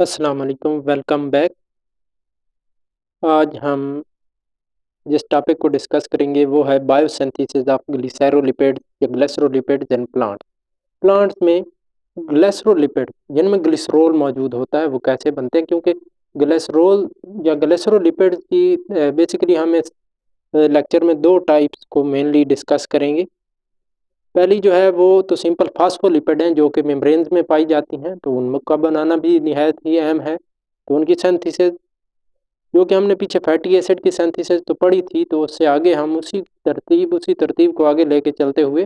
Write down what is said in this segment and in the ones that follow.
अस्सलाम वालेकुम, welcome back. आज हम जिस टॉपिक को डिस्कस करेंगे वो है बायोसिंथेसिस ऑफ ग्लिसरोलिपिड या ग्लिसरोलिपिड्स इन प्लांट्स। प्लांट्स में ग्लिसरोलिपिड जिनमें ग्लिसरॉल मौजूद होता है वो कैसे बनते हैं, क्योंकि ग्लिसरॉल या ग्लिसरोलिपिड की बेसिकली हम इस लेक्चर में दो टाइप्स को मेनली डिस्कस करेंगे। पहली जो है वो तो सिंपल फास्फोलिपिड हैं जो कि मेम्ब्रेन्स में पाई जाती हैं, तो उनका बनाना भी निहायत ही अहम है। तो उनकी सिंथेसिस जो कि हमने पीछे फैटी एसिड की सिंथेसिस तो पढ़ी थी, तो उससे आगे हम उसी तरतीब को आगे लेके चलते हुए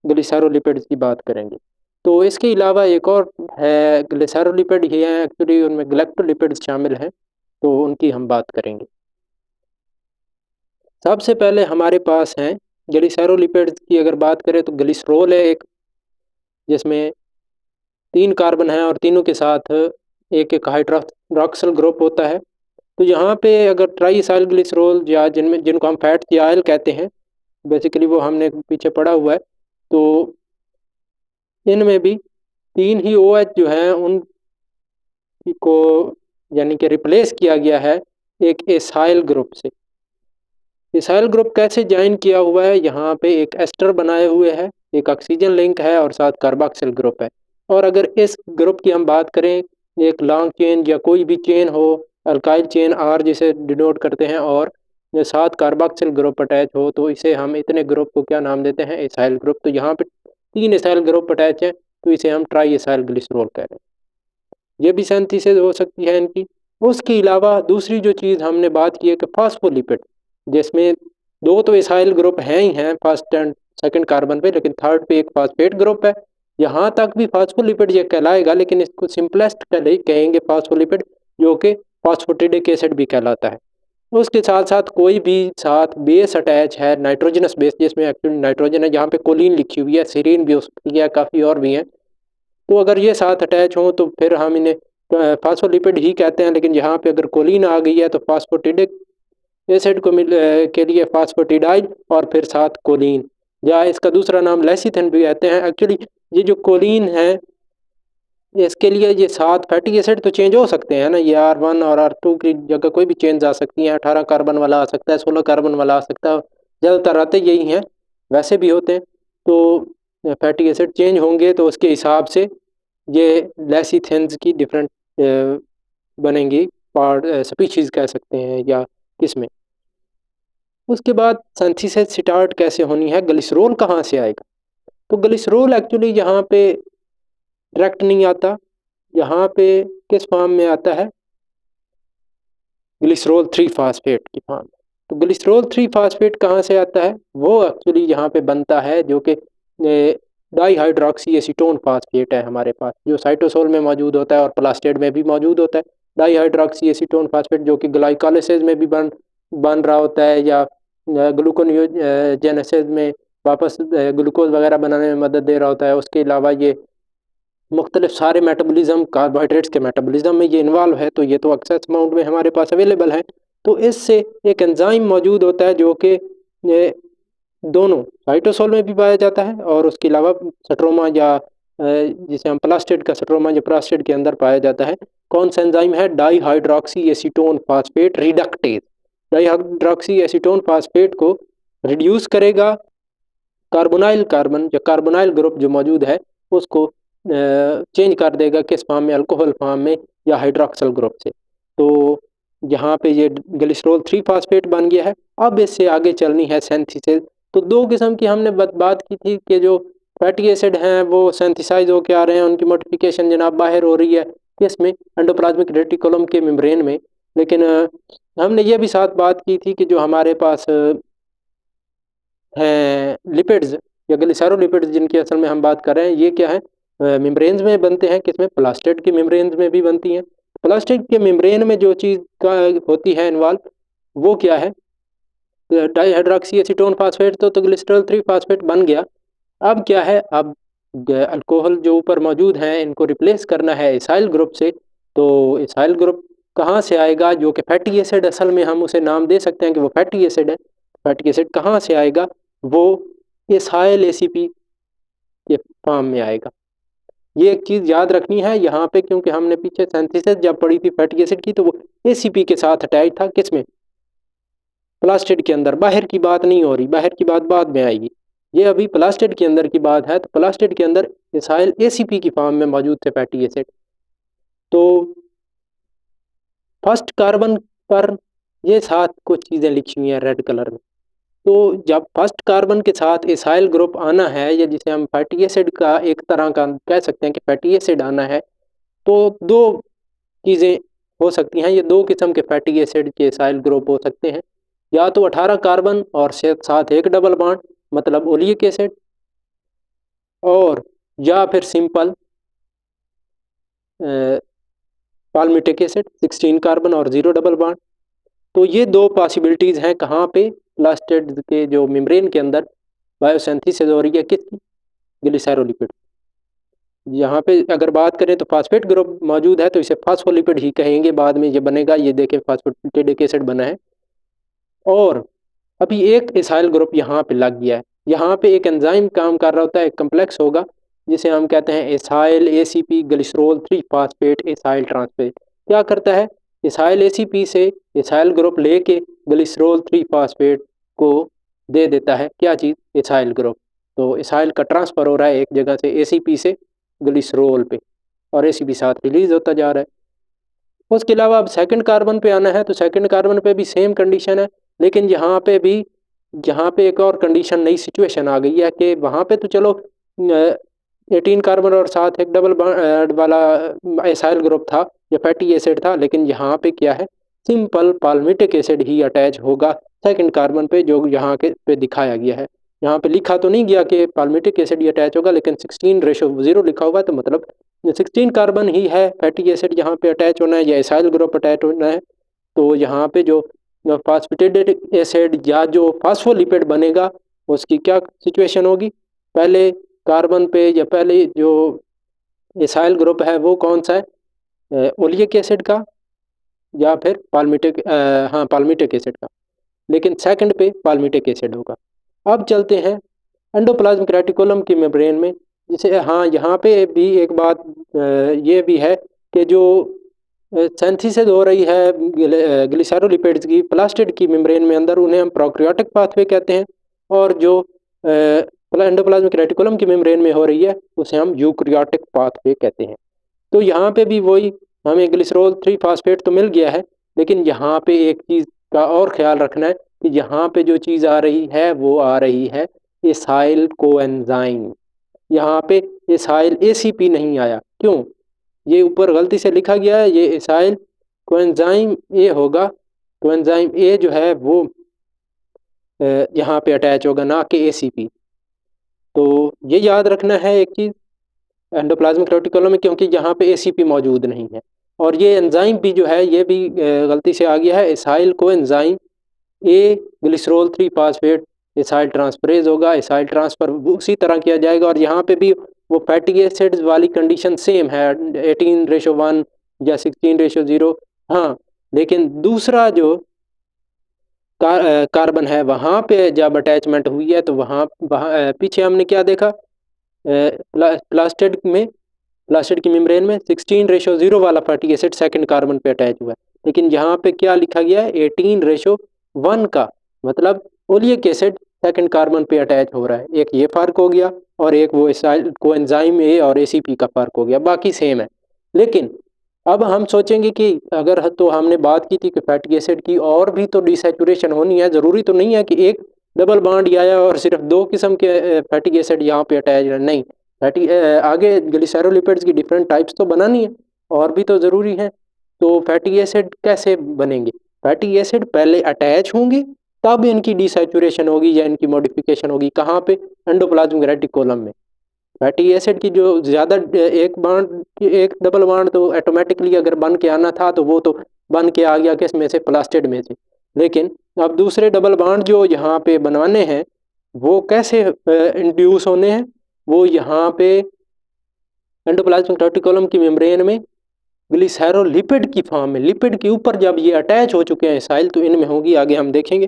ग्लिसरोलिपिड्स की बात करेंगे। तो इसके अलावा एक और है ग्लिसरोलिपिड, ये हैं एक्चुअली उनमें गैलेक्टोलिपिड्स शामिल हैं, तो उनकी हम बात करेंगे। सबसे पहले हमारे पास हैं ग्लिसरोलिपिड्स की अगर बात करें तो ग्लिसरॉल है एक, जिसमें 3 कार्बन हैं और तीनों के साथ एक हाइड्रोक्सिल ग्रुप होता है। तो यहाँ पे अगर ट्राईइथाइल ग्लिसरॉल या जिनको हम फैट्स या ऑयल कहते हैं, बेसिकली वो हमने पीछे पढ़ा हुआ है। तो इनमें भी 3 ही OH जो हैं उनको यानी कि रिप्लेस किया गया है एक एसाइल ग्रुप से। एसाइल ग्रुप कैसे ज्वाइन किया हुआ है, यहाँ पे एक एस्टर बनाए हुए है, एक ऑक्सीजन लिंक है और साथ कार्बोक्सिल ग्रुप है। और अगर इस ग्रुप की हम बात करें, एक लॉन्ग चेन या कोई भी चेन हो, अल्काइल चेन आर जिसे डिनोट करते हैं, और ये साथ कार्बोक्सिल ग्रुप अटैच हो, तो इसे हम इतने ग्रुप को क्या नाम देते हैं, एसाइल ग्रुप। तो यहाँ पे 3 एसाइल ग्रुप अटैच हैं, तो इसे हम ट्राई एसाइल ग्लिसरॉल कह रहे हैं। ये भी सिंथेसिस हो सकती है इनकी। उसके अलावा दूसरी जो चीज़ हमने बात की है कि फास्फोलिपिड, जिसमें 2 तो एसाइल ग्रुप हैं ही हैं फर्स्ट एंड सेकंड कार्बन पे, लेकिन थर्ड पे एक फास्फेट ग्रुप है। यहाँ तक भी फास्फोलिपिड ये कहलाएगा, लेकिन इसको सिंपलेस्ट कहेंगे फास्फोलिपिड, जो कि फास्फोटिडिक एसिड भी कहलाता है। उसके साथ साथ कोई भी साथ बेस अटैच है, नाइट्रोजनस बेस, जिसमें एक्चुअली नाइट्रोजन है, जहाँ पे कोलिन लिखी हुई है, सीरीन भी हो सकती है, काफ़ी और भी हैं। तो अगर ये साथ अटैच हों तो फिर हम इन्हें फास्फोलिपिड ही कहते हैं, लेकिन यहाँ पे अगर कोलिन आ गई है तो फास्फोटिडिक एसिड को के लिए फास्फोटिडाइल और फिर साथ कोलिन, या इसका दूसरा नाम लेसिथिन भी कहते हैं। एक्चुअली ये जो कोलिन है, इसके लिए ये 7 फैटी एसिड तो चेंज हो सकते हैं ना, ये R1 और R2 की जगह कोई भी चेंज आ सकती है, 18 कार्बन वाला आ सकता है, 16 कार्बन वाला आ सकता है, ज़्यादातर आते यही हैं, वैसे भी होते हैं। तो फैटी एसिड चेंज होंगे तो उसके हिसाब से ये लेसिथिन्स की डिफरेंट बनेंगी, पार्ट स्पीशीज़ कह सकते हैं या किस्में। उसके बाद सिंथेसिस स्टार्ट कैसे होनी है, ग्लिसरॉल कहाँ से आएगा। तो ग्लिसरॉल एक्चुअली यहाँ पे डायरेक्ट नहीं आता, यहाँ पे किस फॉर्म में आता है, ग्लिसरॉल 3 फास्फेट की फॉर्म। तो ग्लिसरॉल 3 फास्फेट कहाँ से आता है, वो एक्चुअली यहाँ पे बनता है जो कि डाई हाइड्रोक्सी एसीटोन फास्फेट है हमारे पास, जो साइटोसोल में मौजूद होता है और प्लास्टिड में भी मौजूद होता है। डाई हाइड्रोक्सी एसीटोन फास्फेट जो कि ग्लाइकोलाइसिस में भी बन रहा होता है, या ग्लूकोनियोजेनेसिस में वापस ग्लूकोज वगैरह बनाने में मदद दे रहा होता है। उसके अलावा ये मुख्तलिफ सारे मेटाबॉलिज्म, कार्बोहाइड्रेट्स के मेटाबॉलिज्म में ये इन्वॉल्व है, तो ये तो एक्सेस अमाउंट में हमारे पास अवेलेबल है। तो इससे एक एंजाइम मौजूद होता है जो कि दोनों साइटोसोल में भी पाया जाता है और उसके अलावा स्ट्रोमा या जिसे हम प्लास्टिड का स्ट्रोमा या प्लास्टिड के अंदर पाया जाता है। कौन सा एंजाइम है, di hydroxy acetone phosphate reductase. Di hydroxy acetone phosphate को रिड्यूस करेगा, कार्बोनाइल कार्बन या कार्बोनाइल ग्रुप जो मौजूद है उसको चेंज कर देगा, किस फॉर्म में, अल्कोहल फॉर्म में या हाइड्रोक्सिल ग्रुप से। तो यहाँ पे ये ग्लिसरॉल 3 फास्फेट बन गया है। अब इससे आगे चलनी है सिंथेसिस। तो 2 किस्म की हमने बात की थी कि जो फैटी एसिड हैं वो सिंथेसाइज होकर आ रहे हैं, उनकी मॉडिफिकेशन जनाब बाहर हो रही है, किसमें, एंडोप्लाज्मिक रेटिकुलम के मेम्ब्रेन में। लेकिन हमने ये भी साथ बात की थी कि जो हमारे पास हैं लिपिड्स या ग्लिसरोलिपिड्स, जिनकी असल में हम बात कर रहे हैं, ये क्या है, मेम्ब्रेन्स में बनते हैं, किसमें, प्लास्टिड के मेम्ब्रेन्स में भी बनती हैं। प्लास्टिड के मेम्ब्रेन में जो चीज़ का होती है इन्वॉल्व, वो क्या है, डाई हाइड्रोक्सी एसीटोन फास्फेट। तो ग्लिसरॉल 3 फास्फेट बन गया। अब क्या है, अब अल्कोहल जो ऊपर मौजूद हैं इनको रिप्लेस करना है इसाइल ग्रुप से। तो इसाइल ग्रुप कहाँ से आएगा, जो कि फैटी एसिड, असल में हम उसे नाम दे सकते हैं कि वो फैटी एसिड है। फैटी एसिड कहाँ से आएगा, वो इसाइल ACP के फॉर्म में आएगा। ये एक चीज़ याद रखनी है यहाँ पे, क्योंकि हमने पीछे सिंथेसिस जब पढ़ी थी फैटी एसिड की तो वो ACP के साथ अटैच था, किसमें, प्लास्टिड के अंदर। बाहर की बात नहीं हो रही, बाहर की बात बाद में आएगी, ये अभी प्लास्टिड के अंदर की बात है। तो प्लास्टिड के अंदर इसाइल ACP की फॉर्म में मौजूद थे फैटी एसिड। तो फर्स्ट कार्बन पर ये 7 कुछ चीज़ें लिखी हुई हैं रेड कलर में। तो जब फर्स्ट कार्बन के साथ इसाइल ग्रुप आना है, या जिसे हम फैटी एसिड का एक तरह का कह सकते हैं कि फैटी एसिड आना है, तो दो चीज़ें हो सकती हैं। ये 2 किस्म के फैटी एसिड के इसाइल ग्रुप हो सकते हैं, या तो 18 कार्बन और साथ एक डबल बॉन्ड, मतलब ओलिक एसिड, और या फिर सिंपल पाल्मिटिक एसिड 16 कार्बन और 0 डबल बॉन्ड। तो ये 2 पॉसिबिलिटीज़ हैं कहाँ पे, प्लास्टिड के जो मेम्ब्रेन के अंदर बायोसिंथेसिस हो रही है, किसकी, ग्लिसरोलिपिड। यहाँ पे अगर बात करें तो फास्फेट ग्रुप मौजूद है तो इसे फास्फोलिपिड ही कहेंगे, बाद में ये बनेगा, ये देखें फास्फोलिपिडिक एसिड बना है। और अभी एक इसाइल ग्रुप यहाँ पे लग गया है, यहाँ पे एक एंजाइम काम कर रहा होता है, एक कम्प्लेक्स होगा जिसे हम कहते हैं इसाइल ACP ग्लिसरोल 3 फास्फेट इसाइल ट्रांसफेज। क्या करता है, इसाइल ACP से इसाइल ग्रुप लेके ग्लिसरोल 3 फास्फेट को दे देता है, क्या चीज़, इसाइल ग्रुप। तो इसाइल का ट्रांसफ़र हो रहा है एक जगह से ACP से ग्लिसरोल पे, और ACP साथ रिलीज होता जा रहा है। उसके अलावा अब सेकंड कार्बन पे आना है, तो सेकंड कार्बन पे भी सेम कंडीशन है, लेकिन यहाँ पे एक और कंडीशन, नई सिचुएशन आ गई है कि वहाँ पे तो चलो 18 कार्बन और साथ एक डबल वाला एसाइल ग्रुप था या फैटी एसिड था, लेकिन यहाँ पे क्या है, सिंपल पाल्मिटिक एसिड ही अटैच होगा सेकंड कार्बन पे, जो यहाँ के पे दिखाया गया है। यहाँ पे लिखा तो नहीं गया कि पाल्मिटिक एसिड ही अटैच होगा, लेकिन 16:0 लिखा हुआ, तो मतलब 16 कार्बन ही है फैटी एसिड यहाँ पे अटैच होना है या एसाइल ग्रुप अटैच होना है। तो यहाँ पे जो फास्फेटेड एसिड या जो फास्फोलिपिड बनेगा, उसकी क्या सिचुएशन होगी, पहले कार्बन पे या पहले जो एसाइल ग्रुप है वो कौन सा है, ओलिक एसिड का या फिर पाल्मिटिक एसिड का, लेकिन सेकंड पे पाल्मिटिक एसिड होगा। अब चलते हैं एंडोप्लाज्मिक रेटिकुलम की मेम्ब्रेन में, जिसे यहाँ पे भी एक बात ये भी है कि जो सिंथेसिस हो रही है ग्लिसरोलिपिड्स की प्लास्टिड की मेम्ब्रेन में अंदर, उन्हें हम प्रोकैरियोटिक पाथवे कहते हैं, और जो एंडोप्लाज्मिक रेटिकुलम की मेम्ब्रेन में हो रही है उसे हम यूकैरियोटिक पाथवे कहते हैं। तो यहाँ पे भी वही, हमें ग्लिसरोल 3 फास्फेट तो मिल गया है, लेकिन यहाँ पे एक चीज़ का और ख्याल रखना है कि यहाँ पे जो चीज़ आ रही है वो आ रही है इसाइल कोएंजाइम। यहाँ पे इसाइल ACP नहीं आया, क्यों, ये ऊपर गलती से लिखा गया है, ये इसाइल कोएंजाइम A होगा। कोएंजाइम A जो है वो यहाँ पे अटैच होगा, ना कि ACP। तो ये याद रखना है एक चीज़ एंडोप्लाज्मिक रेटिकुलम में, क्योंकि यहाँ पे ACP मौजूद नहीं है। और ये एंजाइम भी जो है ये भी गलती से आ गया है, acyl coenzyme A glycerol 3 phosphate acyl transferase होगा, इसाइल ट्रांसफर उसी तरह किया जाएगा। और यहाँ पे भी वो फैटी एसिड्स वाली कंडीशन सेम है, 18:1 या 16:0। हाँ, लेकिन दूसरा जो कार्बन है वहाँ पे जब अटैचमेंट हुई है, तो वहाँ पीछे हमने क्या देखा, प्लास्टिड की मेम्ब्रेन में 16:0 वाला फैटी एसिड सेकंड कार्बन पे अटैच हुआ है, लेकिन यहाँ पे क्या लिखा गया है, 18:1 का, मतलब ओलिक एसिड सेकंड कार्बन पे अटैच हो रहा है। एक ये फ़र्क हो गया, और एक वो कोएंजाइम A और ACP का फ़र्क हो गया, बाकी सेम है। लेकिन अब हम सोचेंगे कि अगर तो हमने बात की थी कि फैटी एसिड की और भी तो डिसैचुरेशन होनी है, ज़रूरी तो नहीं है कि एक डबल बॉन्ड ही आया और सिर्फ 2 किस्म के फैटी एसिड यहाँ पे अटैच है, नहीं, आगे ग्लिसरोलिपिड्स की डिफरेंट टाइप्स तो बनानी है, और भी तो ज़रूरी है। तो फैटी एसिड कैसे बनेंगे, फैटी एसिड पहले अटैच होंगे, तब इनकी डिसैचुरेशन होगी या इनकी मॉडिफिकेशन होगी, कहाँ पे, एंडोप्लाज्मिक रेटिकुलम में। फैटी एसिड की जो ज़्यादा एक डबल बॉन्ड तो ऑटोमेटिकली अगर बन के आना था, तो वो तो बन के आ गया किस में से, प्लास्टिड में से। लेकिन अब दूसरे डबल बॉन्ड जो यहाँ पे बनवाने हैं वो कैसे इंड्यूस होने हैं, वो यहाँ पे एंडोप्लाज्मिक रेटिकुलम की मेम्ब्रेन में ग्लिसरोलिपिड की फॉर्म में, लिपिड के ऊपर जब ये अटैच हो चुके हैं इसाइल, तो इनमें होगी, आगे हम देखेंगे।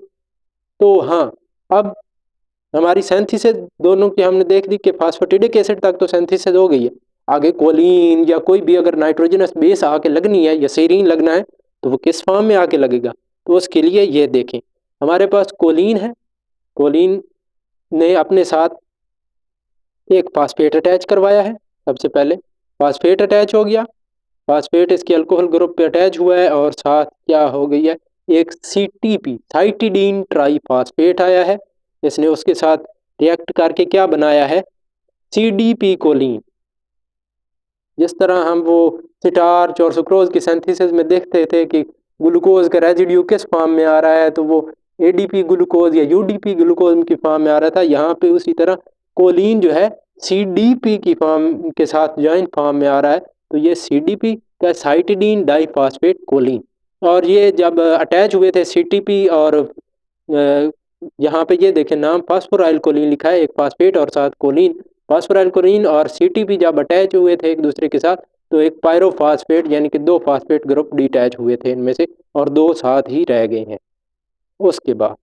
तो हाँ, अब हमारी सिंथेसिस दोनों की हमने देख ली कि फास्फेटिडिक एसिड तक तो सिंथेसिस हो गई है। आगे कोलिन या कोई भी अगर नाइट्रोजनस बेस आके लगनी है या सेरीन लगना है तो वो किस फॉर्म में आके लगेगा। तो उसके लिए ये देखें, हमारे पास कोलिन है, कोलिन ने अपने साथ एक फास्फेट अटैच करवाया है। सबसे पहले फास्फेट अटैच हो गया, फास्फेट इसके अल्कोहल ग्रुप पे अटैच हुआ है और साथ क्या हो गई है, एक CTP साइटिडीन ट्राईफास्फेट आया है। इसने उसके साथ रिएक्ट करके क्या बनाया है, CDP कोलिन। जिस तरह हम वो स्टार्च और सुक्रोज की सिंथेसिस में देखते थे कि ग्लूकोज का रेजिड्यू किस फॉर्म में आ रहा है, तो वो ADP ग्लूकोज या UDP ग्लूकोज की फॉर्म में आ रहा था। यहाँ पे उसी तरह कोलिन जो है CDP की फॉर्म के साथ जॉइंट फॉर्म में आ रहा है। तो ये CDP का साइटिडीन डाइफॉस्फेट कोलिन, और ये जब अटैच हुए थे CTP और यहाँ पे ये देखें नाम फास्फोराइल कोलिन लिखा है, एक फास्फेट और साथ कोलिन। फास्फोराइल कोलिन और CTP जब अटैच हुए थे एक दूसरे के साथ तो एक पायरोफास्फेट यानी कि 2 फास्फेट ग्रुप डिटैच हुए थे इनमें से, और 2 साथ ही रह गए हैं। उसके बाद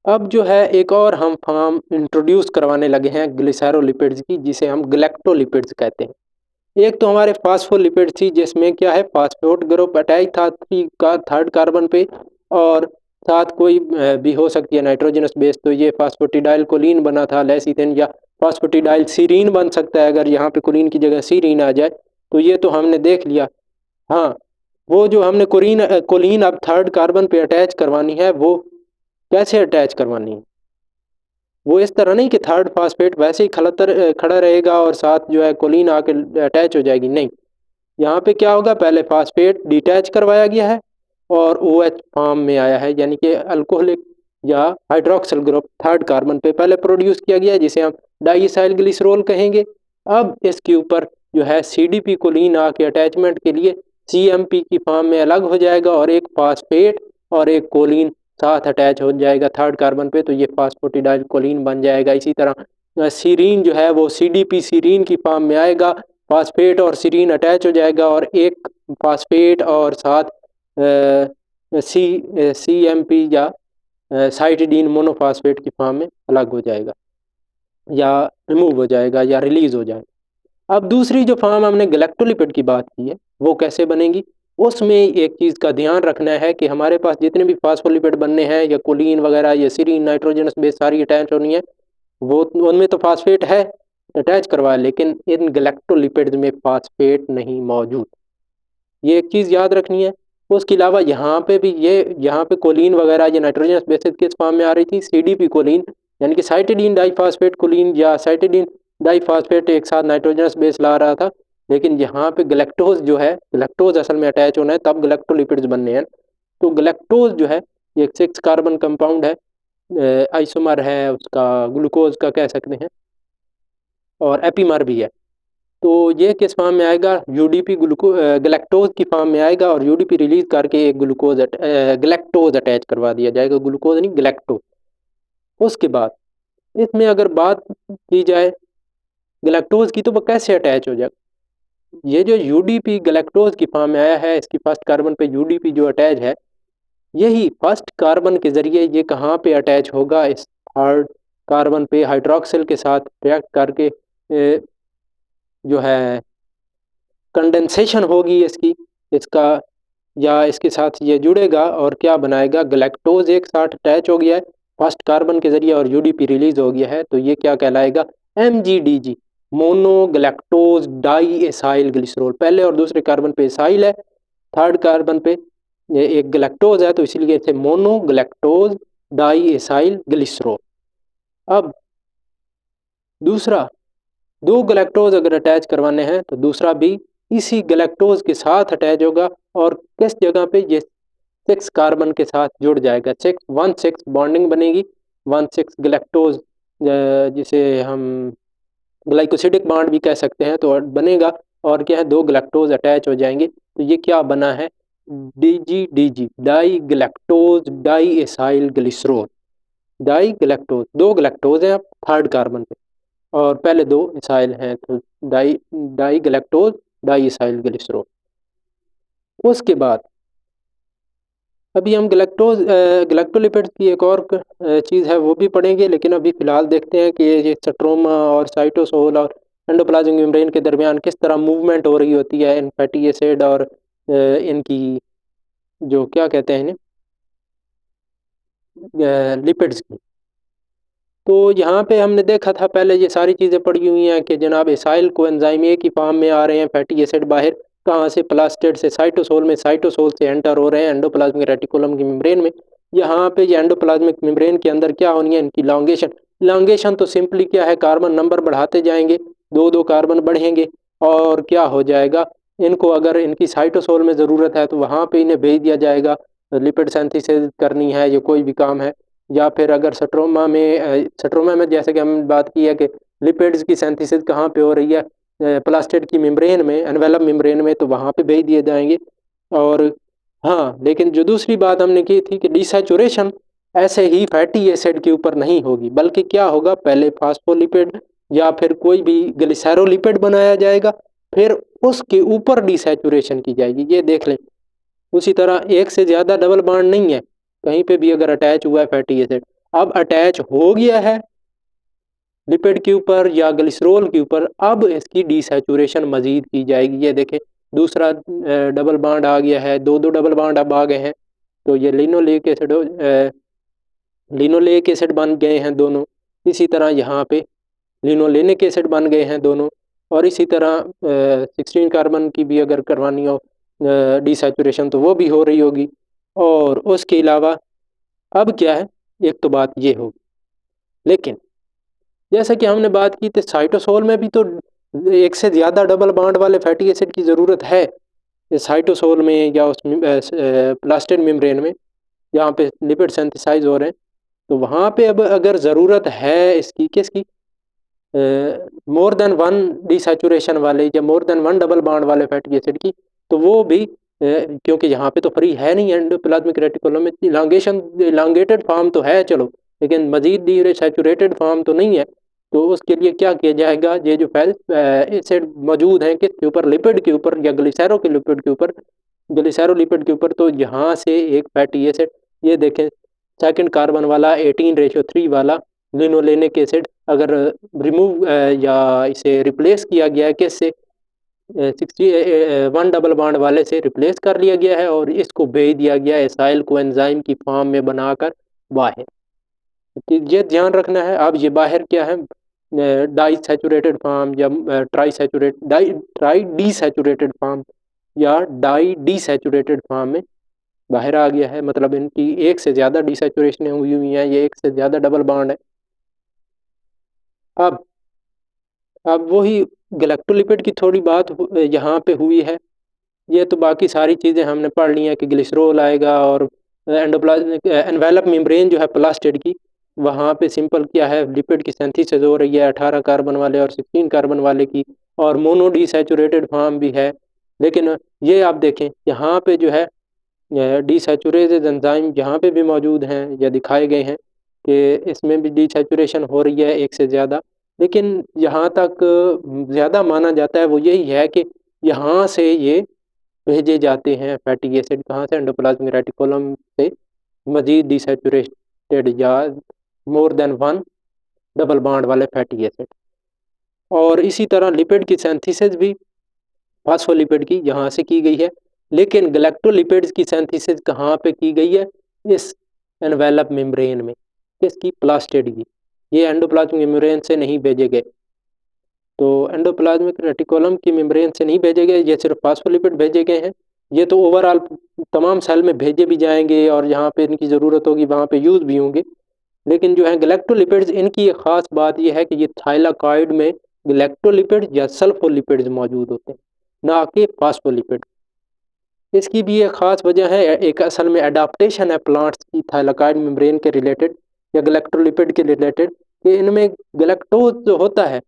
अब जो है एक और हम फॉर्म इंट्रोड्यूस करवाने लगे हैं ग्लिसरोलिपिड्स की, जिसे हम गैलेक्टोलिपिड्स कहते हैं। एक तो हमारे फास्फोलिपिड थी जिसमें क्या है, फास्फेट ग्रुप अटैच था 3 का 3rd कार्बन पे, और साथ कोई भी हो सकती है नाइट्रोजनस बेस, तो ये फास्फोटिडाइल कोलिन बना था लेसिथिन, या फास्फोटिडाइल सीरीन बन सकता है अगर यहाँ पे कोलिन की जगह सीरीन आ जाए। तो ये तो हमने देख लिया। हाँ, वो जो हमने कोलिन अब 3rd कार्बन पे अटैच करवानी है, वो कैसे अटैच करवानी है, वो इस तरह नहीं कि 3rd फास्फेट वैसे ही खड़ा रहेगा और साथ जो है कोलिन आके अटैच हो जाएगी, नहीं। यहाँ पे क्या होगा, पहले फास्फेट डिटैच करवाया गया है और OH फॉर्म में आया है, यानी कि अल्कोहलिक या हाइड्रोक्सिल ग्रुप 3rd कार्बन पे पहले प्रोड्यूस किया गया है, जिसे हम डाइइसाइल ग्लिसरॉल कहेंगे। अब इसके ऊपर जो है CDP कोलिन आके अटैचमेंट के लिए CMP की फॉर्म में अलग हो जाएगा और एक फास्फेट और एक कोलिन साथ अटैच हो जाएगा 3rd कार्बन पे, तो ये फास्फोटिडाइल कोलिन बन जाएगा। इसी तरह सीरीन जो है वो CDP सीरीन की फॉर्म में आएगा, फास्फेट और सीरीन अटैच हो जाएगा और एक फास्फेट और साथ CMP या साइटिडीन मोनोफास्फेट की फॉर्म में अलग हो जाएगा या रिमूव हो जाएगा या रिलीज हो जाएगा। अब दूसरी जो फॉर्म हमने गैलेक्टोलिपिड की बात की है वो कैसे बनेगी, उसमें एक चीज़ का ध्यान रखना है कि हमारे पास जितने भी फास्फोलिपिड बनने हैं या कोलिन वगैरह या सीरीन नाइट्रोजनस बेस सारी अटैच होनी है, वो उनमें तो फास्फेट है अटैच करवा, लेकिन इन गैलेक्टोलिपिड्स में फास्फेट नहीं मौजूद। ये एक चीज़ याद रखनी है। उसके अलावा यहाँ पे भी यहाँ पे कोलिन वगैरह या नाइट्रोजनस बेसिस किस फॉर्म में आ रही थी, CDP कोलिन, यानी कि साइटिडीन डाइफॉस्फेट कोलिन या साइटिडीन डाइफॉस्फेट एक साथ नाइट्रोजनस बेस ला रहा था। लेकिन यहाँ पे गैलेक्टोज जो है, गैलेक्टोज असल में अटैच होना है तब गैलेक्टोलिपिड्स बनने हैं। तो गैलेक्टोज जो है ये 6 कार्बन कंपाउंड है, आइसोमर है उसका, ग्लूकोज का कह सकते हैं, और एपीमर भी है। तो ये किस फॉर्म में आएगा, UDP गैलेक्टोज की फॉर्म में आएगा और UDP रिलीज करके एक गैलेक्टोज अटैच करवा दिया जाएगा, ग्लूकोज नहीं गैलेक्टोज। उसके बाद इसमें अगर बात की जाए गैलेक्टोज की, तो वो कैसे अटैच हो जाएगा। ये जो UDP गैलेक्टोज की फॉर्म में आया है, इसकी 1st कार्बन पे UDP जो अटैच है, यही 1st कार्बन के जरिए ये कहाँ पे अटैच होगा, इस 3rd कार्बन पे हाइड्रोक्सिल के साथ रिएक्ट करके जो है कंडेंसेशन होगी इसका या इसके साथ ये जुड़ेगा और क्या बनाएगा, गैलेक्टोज एक साथ अटैच हो गया है 1st कार्बन के जरिए और UDP रिलीज हो गया है, तो ये क्या कहलाएगा, MGDG mono galactose di acyl glycerol. पहले और दूसरे कार्बन पे एसाइल है, 3rd कार्बन पे ये एक गैलेक्टोज है, तो इसीलिए इसे mono galactose di acyl glycerol. अब दूसरा, 2 गैलेक्टोज अगर अटैच करवाने हैं तो दूसरा भी इसी गैलेक्टोज के साथ अटैच होगा और किस जगह पे, ये 6 कार्बन के साथ जुड़ जाएगा, 1,6 बॉन्डिंग बनेगी, 1,6 गैलेक्टोज जिसे हम ग्लाइकोसिडिक बॉन्ड भी कह सकते हैं, तो बनेगा और क्या है, 2 गैलेक्टोज अटैच हो जाएंगे। तो ये क्या बना है, DGDG di galactose di acyl glycerol. Di galactose, 2 galactose हैं अब 3rd कार्बन पे और पहले 2 इसाइल हैं, तो डाई गैलेक्टोज डाई इसाइल ग्लिसरॉल। उसके बाद अभी हम गैलेक्टोलिपिड्स की एक और चीज़ है वो भी पढ़ेंगे, लेकिन अभी फ़िलहाल देखते हैं कि ये स्ट्रोमा और साइटोसोल और एंडोप्लाज्मिक मेम्ब्रेन के दरमियान किस तरह मूवमेंट हो रही होती है इन फैटी एसिड और इनकी जो क्या कहते हैं इन्हें लिपिड्स की। तो यहाँ पे हमने देखा था पहले ये सारी चीज़ें पड़ी हुई हैं कि जनाब एसाइल कोएंजाइम एक ही फॉर्म में आ रहे हैं, फैटी एसिड बाहर कहाँ से प्लास्टिड से साइटोसोल में, साइटोसोल से एंटर हो रहे हैं एंडोप्लाज्मिक रेटिकुलम की मेम्ब्रेन में। यहाँ पे ये एंडोप्लाज्मिक मेम्ब्रेन के अंदर क्या होनी है इनकी लॉन्गेशन तो सिंपली क्या है, कार्बन नंबर बढ़ाते जाएंगे, 2-2 कार्बन बढ़ेंगे और क्या हो जाएगा, इनको अगर इनकी साइटोसोल में ज़रूरत है तो वहाँ पे इन्हें भेज दिया जाएगा, लिपिड सिंथेसिस करनी है या कोई भी काम है, या फिर अगर स्ट्रोमा में जैसे कि हमने बात की है कि लिपिड्स की सिंथेसिस कहाँ पे हो रही है, प्लास्टिड की मेम्ब्रेन में, एनवेलप मेम्ब्रेन में, तो वहाँ पे भेज दिए जाएंगे। और हाँ, लेकिन जो दूसरी बात हमने की थी कि डिसैचुरेशन ऐसे ही फैटी एसिड के ऊपर नहीं होगी, बल्कि क्या होगा, पहले फास्फोलिपिड या फिर कोई भी ग्लिसैरोलिपिड बनाया जाएगा, फिर उसके ऊपर डिसैचुरेशन की जाएगी। ये देख लें, उसी तरह एक से ज़्यादा डबल बॉन्ड नहीं है कहीं पे भी अगर अटैच हुआ है फैटी एसिड, अब अटैच हो गया है लिपिड के ऊपर या ग्लिसरॉल के ऊपर, अब इसकी डिसैचुरेशन मज़ीद की जाएगी। ये देखें, दूसरा डबल बॉन्ड आ गया है, 2-2 डबल बॉन्ड अब आ गए हैं, तो ये लिनोलेक एसिड बन गए हैं दोनों। इसी तरह यहाँ पे लिनोलेनिक एसिड बन गए हैं दोनों, और इसी तरह 16 कार्बन की भी अगर करवानी हो डिसैचुरेशन तो वो भी हो रही होगी। और उसके अलावा अब क्या है, एक तो बात ये होगी, लेकिन जैसा कि हमने बात की थी साइटोसोल में भी तो एक से ज़्यादा डबल बॉन्ड वाले फैटी एसिड की ज़रूरत है, साइटोसोल में या उस प्लास्टिड मेम्ब्रेन में जहाँ पे लिपिड सिंथेसाइज हो रहे हैं, तो वहाँ पे अब अगर ज़रूरत है इसकी किसकी, मोर देन वन डिसैचुरेशन वाले या more than one double bond वाले फैटी एसिड की, तो वो भी क्योंकि यहाँ पे तो फ्री है नहीं एंडोप्लाज्मिक रेटिकुलम में, इलांगेटेड फॉर्म तो है चलो, लेकिन मजीद डिसैचुरेटेड फॉर्म तो नहीं है। तो उसके लिए क्या किया जाएगा, ये जो एसिड मौजूद हैं किसके ऊपर, लिपिड के ऊपर या ग्लिसैरो के लिपिड के ऊपर, ग्लिसैरो लिपिड के ऊपर, तो यहाँ से एक फैटी एसिड, ये देखें सेकंड कार्बन वाला 18:3 वाला लिनोलेनिक एसिड अगर रिमूव या इसे रिप्लेस किया गया है किससे, 1 डबल बॉन्ड वाले से रिप्लेस कर लिया गया है और इसको भेज दिया गया है एसाइल कोएंजाइम की फॉर्म में बनाकर बाहर। ये ध्यान रखना है। अब ये बाहर क्या है, डाई सैचुरेटेड फॉर्म या ट्राई डी सैचुरेटेड फॉर्म या डाई डी सैचुरेटेड फॉर्म में बाहर आ गया है, मतलब इनकी एक से ज़्यादा डिसैचुरेशन हुई हुई हैं, ये एक से ज़्यादा डबल बॉन्ड है। अब वही गैलेक्टोलिपिड की थोड़ी बात यहाँ पे हुई है। ये तो बाकी सारी चीज़ें हमने पढ़ ली हैं कि ग्लिसरॉल आएगा और एंडोप्लाज्मिक एनवेलप मेम्ब्रेन जो है प्लास्टिड की, वहाँ पे सिंपल क्या है, लिपिड की सिंथेसिस हो रही है 18 कार्बन वाले और 16 कार्बन वाले की, और मोनो डिसैचुरेटेड फॉर्म भी है। लेकिन ये आप देखें यहाँ पे जो है डिसैचुरेटेड एंजाइम यहाँ पे भी मौजूद हैं या दिखाए गए हैं कि इसमें भी डिसैचुरेशन हो रही है एक से ज़्यादा, लेकिन यहाँ तक ज़्यादा माना जाता है वो यही है कि यहाँ से ये भेजे जाते हैं फैटी एसिड, कहाँ से, एंडोप्लाज्मिक रेटिकुलम से मजीद डिसैचुरेटेड या more than one double bond वाले फैटी एसिड। और इसी तरह लिपिड की सिंथेसिस भी फास्फोलिपिड की यहाँ से की गई है, लेकिन गैलेक्टोलिपिड्स की सिंथेसिस कहाँ पे की गई है, इस एनवेलप मेम्ब्रेन में, किसकी, प्लास्टिड की। ये एंडोप्लाज्मिक मेम्ब्रेन से नहीं भेजे गए, तो एंडोप्लाज्मिक रेटिकुलम की मेम्ब्रेन से नहीं भेजे गए, ये सिर्फ फास्फोलिपिड भेजे गए हैं। ये तो ओवरऑल तमाम सेल में भेजे भी जाएंगे और जहाँ पे इनकी ज़रूरत होगी वहाँ पे यूज़ भी होंगे, लेकिन जो है गैलेक्टोलिपिड्स, इनकी एक ख़ास बात यह है कि ये थाइलाकॉइड में गैलेक्टोलिपिड्स या सल्फोलिपिड्स मौजूद होते हैं, ना कि फास्फोलिपिड। इसकी भी एक ख़ास वजह है, एक असल में एडाप्टेशन है प्लांट्स की थाइलाकॉइड मेम्ब्रेन के रिलेटेड या गैलेक्टोलिपिड के रिलेटेड, कि इनमें गैलेक्टोज तो होता है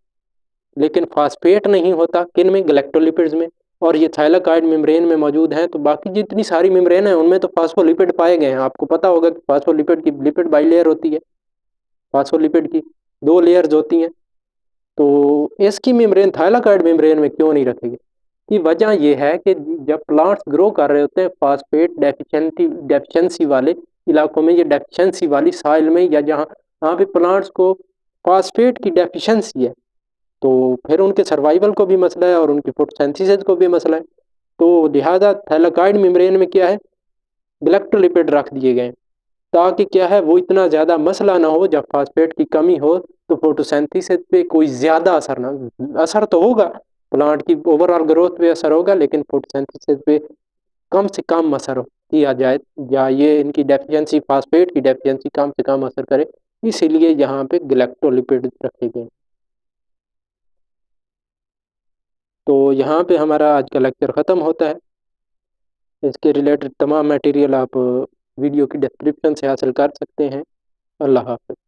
लेकिन फास्फेट नहीं होता, किन में, गैलेक्टोलिपिड्स में, और ये थाइलाकॉइड मेम्ब्रेन में मौजूद हैं। तो बाकी जितनी सारी मेम्ब्रेन है उनमें तो फास्फोलिपिड पाए गए हैं। आपको पता होगा कि फास्फोलिपिड की लिपिड बाइलेयर होती है, फास्फोलिपिड की 2 लेयर्स होती हैं, तो इसकी मेम्ब्रेन थाइलाकॉइड मेम्ब्रेन में क्यों नहीं रखेगी, की वजह यह है कि जब प्लांट्स ग्रो कर रहे होते हैं फास्फेट डेफिशिएंसी वाले इलाकों में, ये डेफिशिएंसी वाली सॉइल में या जहाँ पे प्लांट्स को फास्फेट की डेफिशिएंसी है, तो फिर उनके सर्वाइवल को भी मसला है और उनकी फोटोसिंथेसिस को भी मसला है। तो लिहाजा थैलेकॉइड मेम्ब्रेन में क्या है, गैलेक्टोलिपिड रख दिए गए ताकि क्या है वो इतना ज़्यादा मसला ना हो, जब फास्फेट की कमी हो तो फोटोसिंथेसिस पे कोई ज़्यादा असर ना, असर तो होगा, प्लांट की ओवरऑल ग्रोथ पे असर होगा, लेकिन फोटोसिंथेसिस पे कम से कम असर किया जाए, या ये इनकी डेफिशिएंसी, फास्फेट की डेफिशिएंसी कम से कम असर करे, इसीलिए यहाँ पे गैलेक्टोलिपिड रखे गए। तो यहाँ पे हमारा आज का लेक्चर ख़त्म होता है। इसके रिलेटेड तमाम मटेरियल आप वीडियो की डिस्क्रिप्शन से हासिल कर सकते हैं। अल्लाह हाफ़िज़।